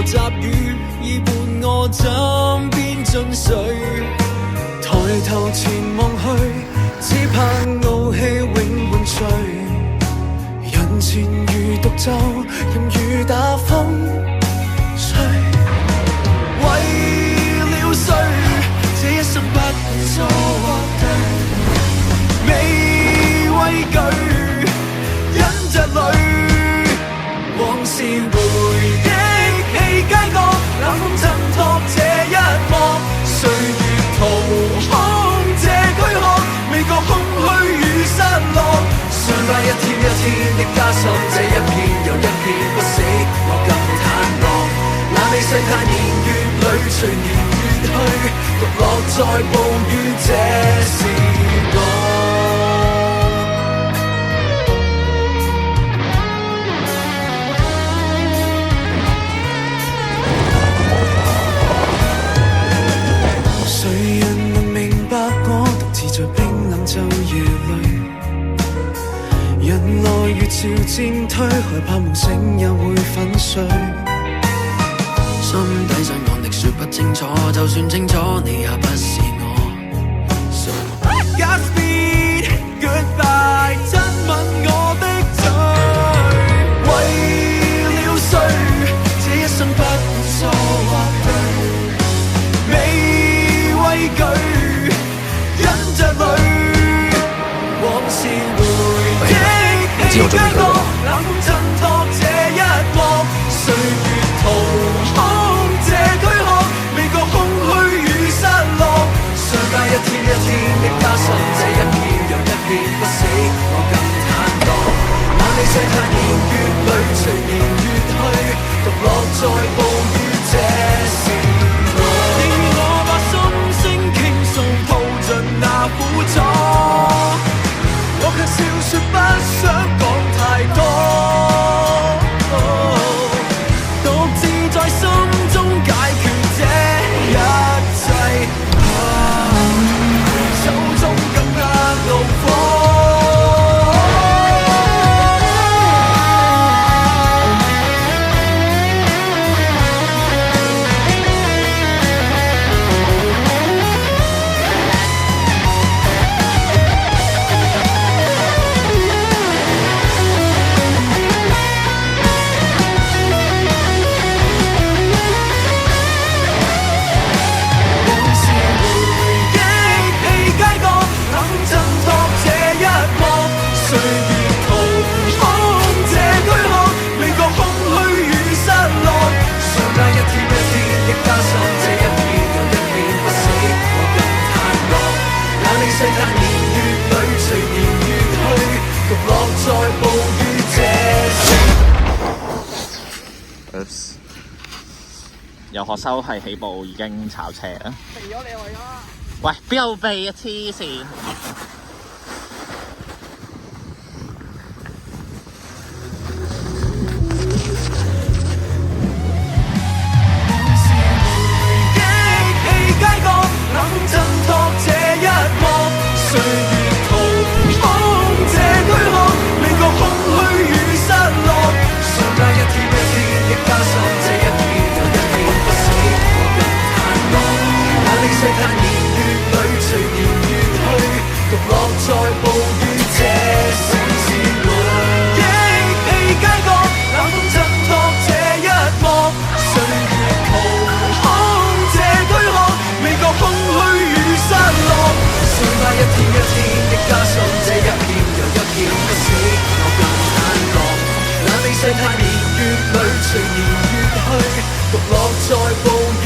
雜語已伴我枕邊進睡，抬頭前望去，只怕傲氣永伴隨。人前如獨奏，任雨打風吹。為了誰，這一生不做對，未畏懼，忍着淚，往事回憶起街角，冷風襯托這一幕，歲月掏空這軀殼，未覺空虛與失落，相隔一天一天的加深，這一片又一片不死，我更坦蕩。那你世態年月裏隨年月去，獨落在暴雨，這是我。誰人能明白我獨自在冰冷晝夜裏，人來越潮漸退，害怕夢醒也會粉碎。心底上眼力說不清楚，就算清楚你也不是我。So Godspeed Goodbye， 親吻我的嘴。為了誰，這一生不錯或對，未畏懼，忍着淚，往事回憶起街角，冷風襯托這一幕，歲月掏空這軀殼，未覺空虛與失落，相隔一天一天的加深，這一片又一片不死，我更坦蕩。那你世態年月裏隨年月去，獨落在暴雨，這是我。你與我把心聲傾訴，吐盡那苦楚，我卻笑說不想講太多。在心中解決這一切，手中更加怒火。世界年月裏隨年月去，獨落在暴雨，這是。游學修係起步已經炒車啊！避咗你為咗。喂，邊有避啊？黐線！歲月掏空這軀殼，未覺空虛與失落，相隔一天一天的加深，這一片又一片不死，我更坦蕩。那你世態年月裏隨年月去，獨落在暴雨，這是我。憶起街角，冷風襯托這一幕，歲月掏空這軀殼，未覺空虛與失落。相隔一天一天的加深，這一片又一片不死，我更坦蕩。那你世態年月裏隨年月去，獨落在暴雨。